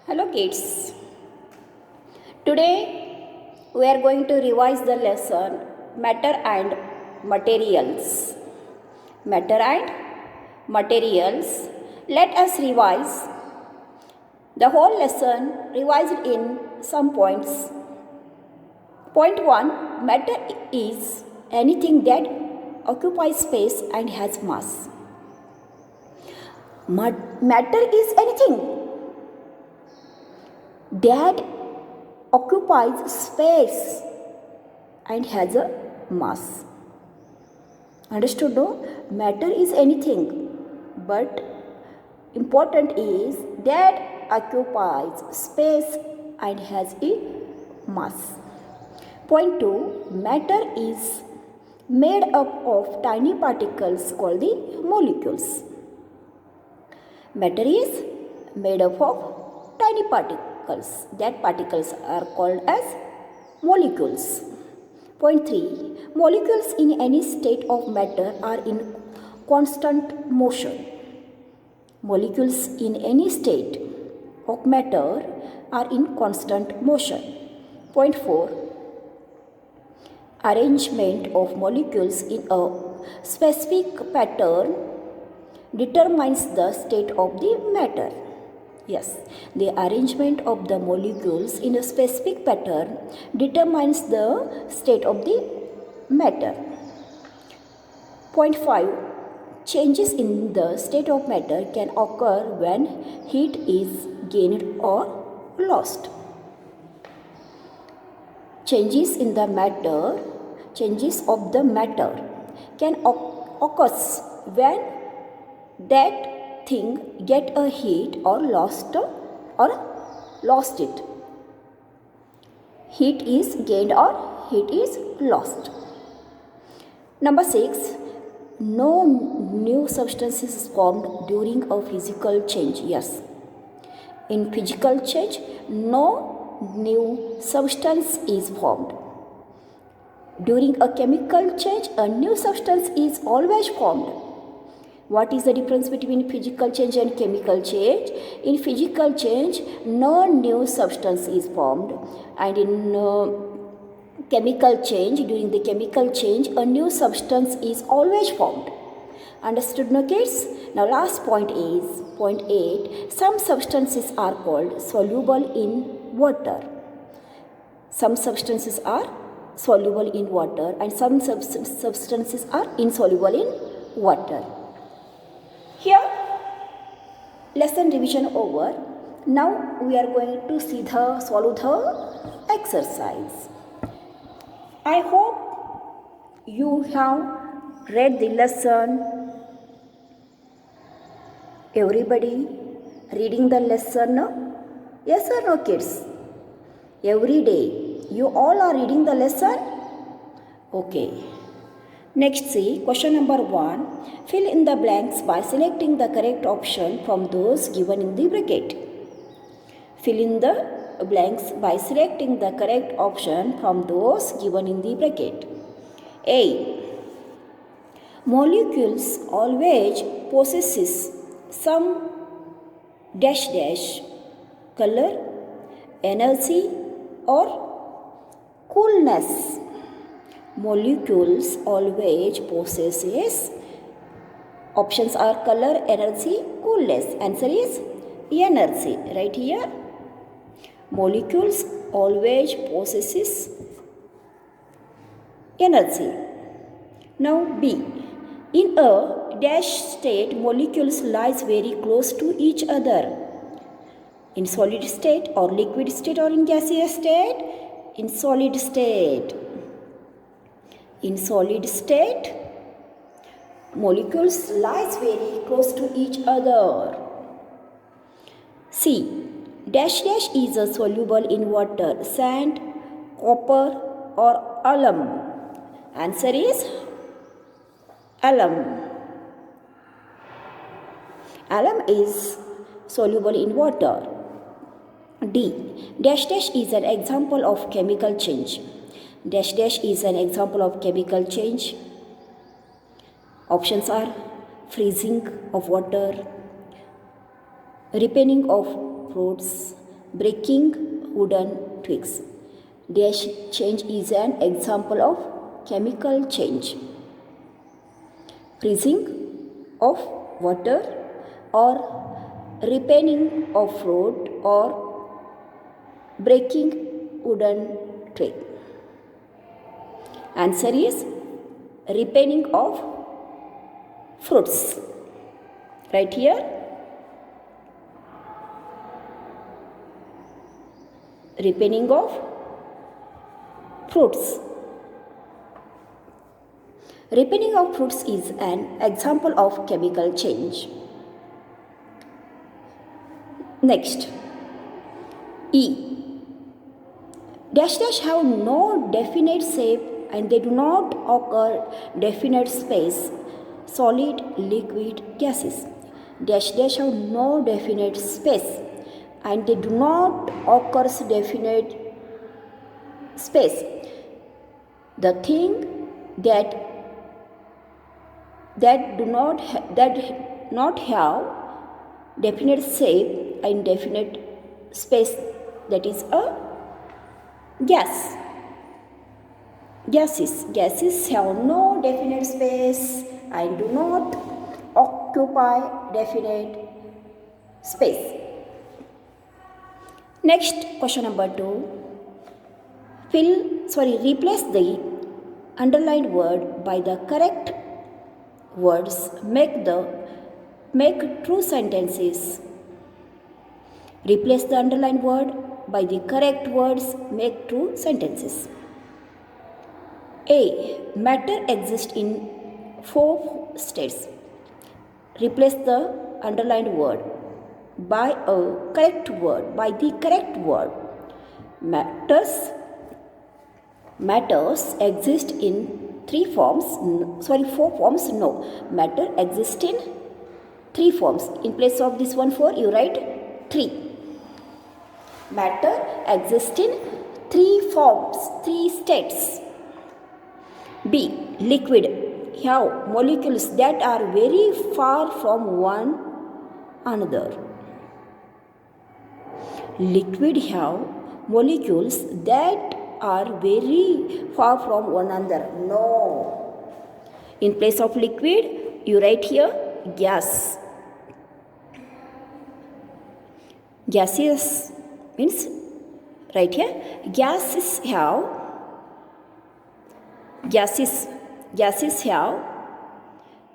Hello kids. Today we are going to revise the lesson Matter and Materials. Matter and Materials. Let us revise the whole lesson revised in some points. Point 1. Matter is anything that occupies space and has mass. Matter is anything that occupies space and has a mass. Understood? No? Matter is anything, but important is that occupies space and has a mass. Point 2. Matter is made up of tiny particles called the molecules. Matter is made up of tiny particles. That particles are called as molecules. Point 3. Molecules in any state of matter are in constant motion. Molecules in any state of matter are in constant motion. Point 4. Arrangement of molecules in a specific pattern determines the state of the matter. Yes, the arrangement of the molecules in a specific pattern determines the state of the matter. Point 5. Changes in the state of matter can occur when heat is gained or lost. Changes of the matter can occur when that thing get a heat or lost it. Heat is gained or heat is lost. Number 6. No new substance is formed during a physical change. Yes. In physical change, no new substance is formed. During a chemical change, a new substance is always formed. What is the difference between physical change and chemical change? In physical change, no new substance is formed, and in chemical change, during the chemical change, a new substance is always formed. Understood, no kids? Now last point is point 8. Some substances are called soluble in water. Some substances are soluble in water and some substances are insoluble in water. Here, lesson revision over. Now we are going to solve the exercise. I hope you have read the lesson. Everybody reading the lesson? No? Yes or no, kids? Every day you all are reading the lesson? Okay. Next, see question number 1. Fill in the blanks by selecting the correct option from those given in the bracket. Fill in the blanks by selecting the correct option from those given in the bracket. A. Molecules always possesses some dash dash color, energy or coolness. Molecules always possesses. Options are color, energy, coolness. Answer is energy. Right here. Molecules always possesses energy. Now B. In a dash state, molecules lies very close to each other. In solid state or liquid state or in gaseous state? In solid state. In solid state, molecules lies very close to each other. C. Dash dash is soluble in water, sand, copper or alum. Answer is alum. Alum is soluble in water. D. Dash dash is an example of chemical change. Dash dash is an example of chemical change. Options are freezing of water, ripening of fruits, breaking wooden twigs. Dash change is an example of chemical change. Freezing of water or ripening of fruit or breaking wooden twig. Answer is ripening of fruits. Right here. Ripening of fruits. Ripening of fruits is an example of chemical change. Next, E. Dash dash have no definite shape and they do not occur definite space. Solid, liquid, gases. Dash dash have no definite space and they do not occur definite space. The thing that do not have definite shape and definite space, that is a gas. Gases have no definite space and do not occupy definite space. Next, question number 2. Replace the underlined word by the correct words. Make true sentences. Replace the underlined word by the correct words. Make true sentences. A. Matter exists in 4 states. Replace the underlined word by the correct word. Matters exist in 4 forms. No, matter exists in 3 forms. In place of this one 4, you write 3. Matter exists in 3 forms, 3 states. B. Liquid have molecules that are very far from one another. Liquid have molecules that are very far from one another. No. In place of liquid, you write here gas. Gaseous means right here. Gases have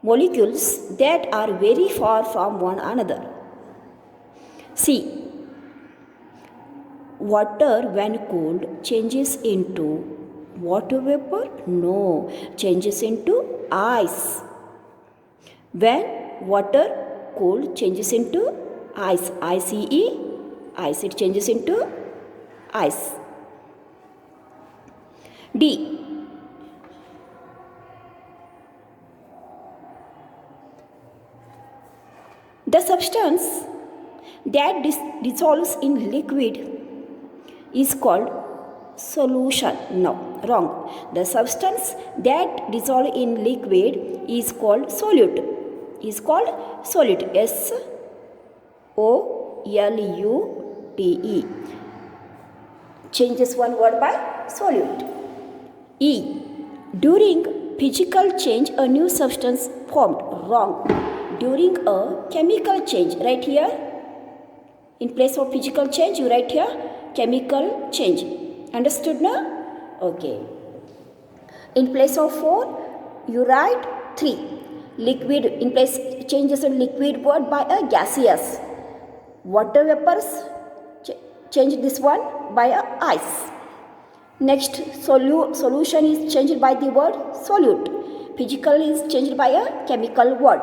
molecules that are very far from one another. C. Water when cooled changes into water vapor? No, changes into ice. When water cooled changes into ice. Ice, it changes into ice. D. The substance that dissolves in liquid is called solution. No, wrong. The substance that dissolves in liquid is called solute. S-O-L-U-T-E. Change this one word by solute. E. During physical change, a new substance formed. Wrong. During a chemical change, right here. In place of physical change, you write here chemical change. Understood now? Okay. In place of 4, you write 3. Liquid, in place changes a liquid word by a gaseous. Water vapors, change this one by a ice. Next, solution is changed by the word solute. Physical is changed by a chemical word.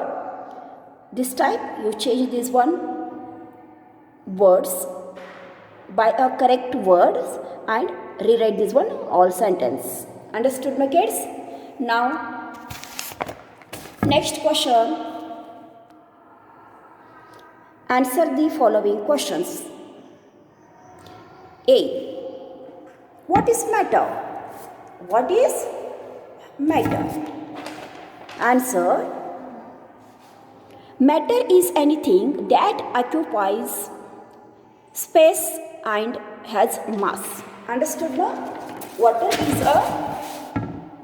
This time you change this one words by a correct words and rewrite this one all sentence. Understood, my kids? Now, next question. Answer the following questions. A. What is matter? What is matter? Answer. Matter is anything that occupies space and has mass. Understood now? Water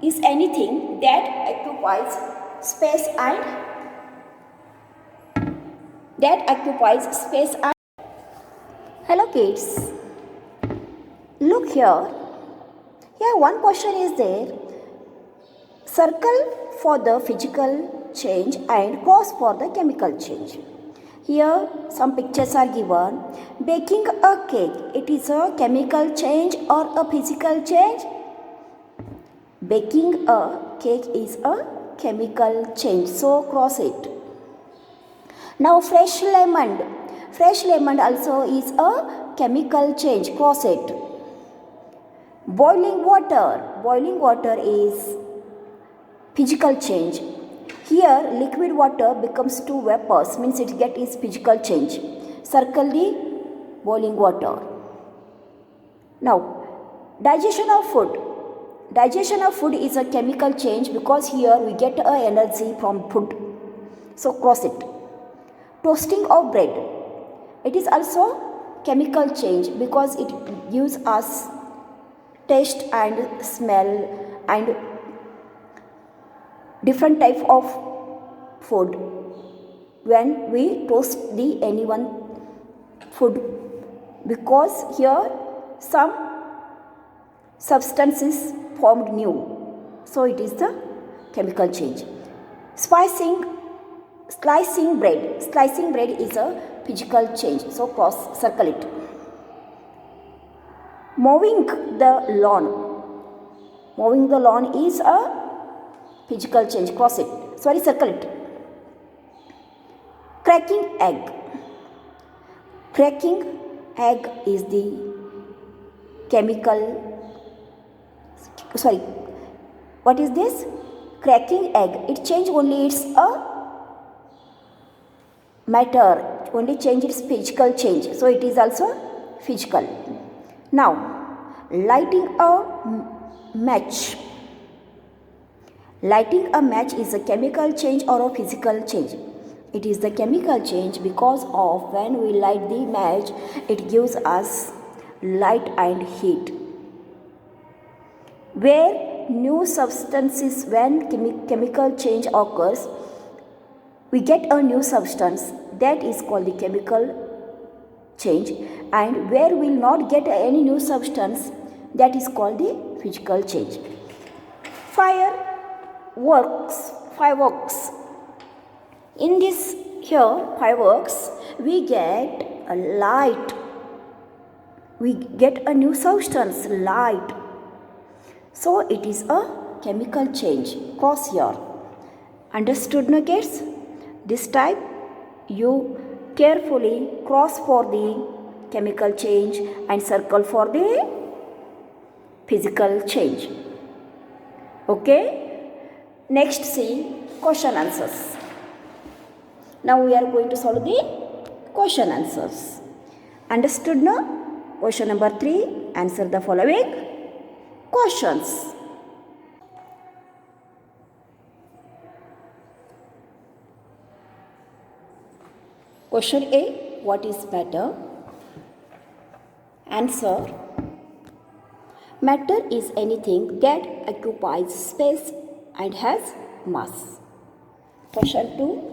is anything that occupies space and hello kids, look here. Here one question is there. Circle for the physical change and cross for the chemical change. Here some pictures are given. Baking a cake, it is a chemical change or a physical change? Baking a cake is a chemical change, so cross it. Now fresh lemon also is a chemical change, cross it. Boiling water is physical change. Here liquid water becomes two vapors, means it is physical change. Circle the boiling water. Now digestion of food is a chemical change because here we get energy from food, so cross it. Toasting of bread, it is also chemical change because it gives us taste and smell and different type of food when we toast the anyone food, because here some substance is formed new, so it is the chemical change. Slicing bread is a physical change, so circle it. Mowing the lawn is a physical change, circle it. Cracking egg is the chemical, what is this? Cracking egg, it change only its a matter, only change its physical change, so it is also physical. Now lighting a match is a chemical change or a physical change? It is the chemical change because of when we light the match, it gives us light and heat. Where new substances, when chemical change occurs, we get a new substance, that is called the chemical change, and where we will not get any new substance, that is called the physical change. Fireworks. In this here fireworks, we get a light, we get a new substance, light, so it is a chemical change, cross here. Understood no kids? This type you carefully cross for the chemical change and circle for the physical change. Okay? Next see question answers. Now we are going to solve the question answers. Understood now? Question number 3. Answer the following questions. Question A. What is matter? Answer. Matter is anything that occupies space and has mass. Question 2.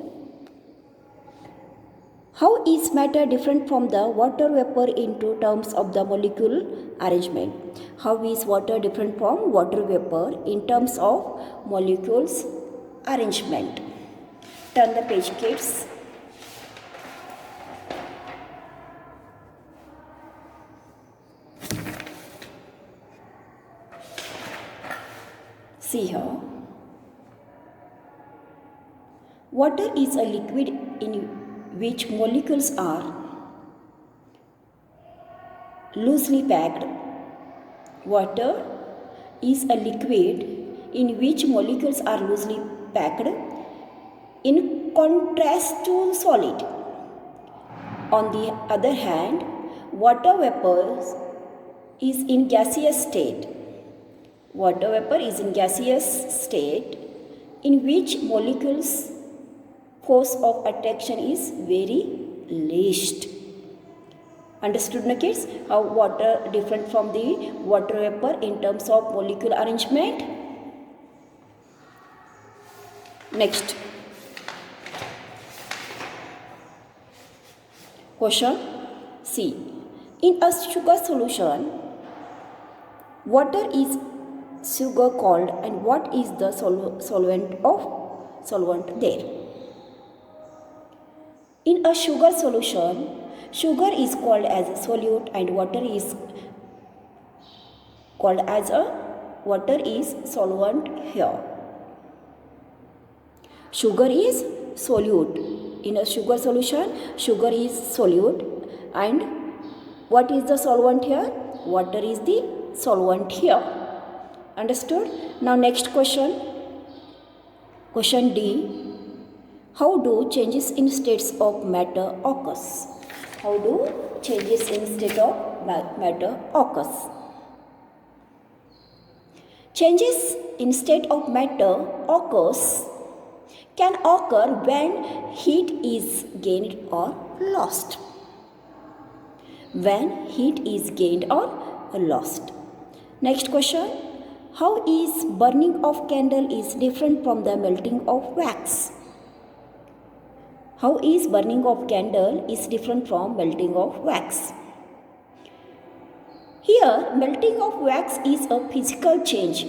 How is matter different from the water vapor into terms of the molecule arrangement? How is water different from water vapor in terms of molecules arrangement? Turn the page, kids. See here. Water is a liquid in which molecules are loosely packed. Water is a liquid in which molecules are loosely packed in contrast to solid. On the other hand, water vapor is in gaseous state. Water vapor is in gaseous state in which molecules force of attraction is very least. Understood na kids? How water different from the water vapor in terms of molecule arrangement? Next question C. In a sugar solution, water is sugar called and what is the solvent there? In a sugar solution, sugar is called as a solute and water is called as a solvent here. Sugar is solute. In a sugar solution, sugar is solute and what is the solvent here? Water is the solvent here. Understood? Now next question. Question D. How do changes in states of matter occurs? How do changes in state of matter occurs? Changes in state of matter can occur when heat is gained or lost. When heat is gained or lost. Next question. How is burning of candle is different from the melting of wax? How is burning of candle is different from melting of wax? Here, melting of wax is a physical change.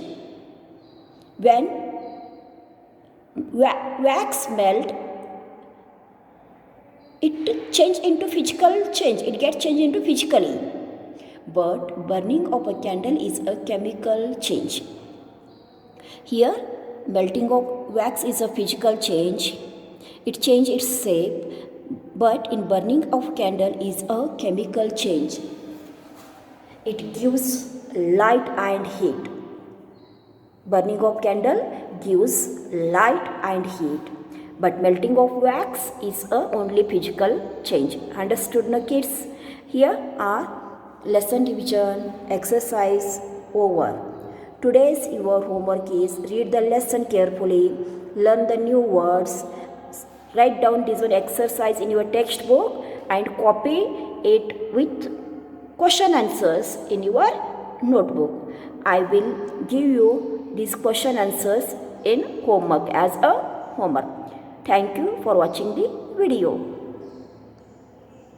When wax melt, it change into physical change. It gets changed into physically. But burning of a candle is a chemical change. Here, melting of wax is a physical change. It changes its shape, but in burning of candle is a chemical change. It gives light and heat. Burning of candle gives light and heat, but melting of wax is a only physical change. Understood na kids? Here are lesson division exercise over. Today's your homework is read the lesson carefully, learn the new words, write down this one exercise in your textbook and copy it with question answers in your notebook. I will give you these question answers in homework as a homework. Thank you for watching the video.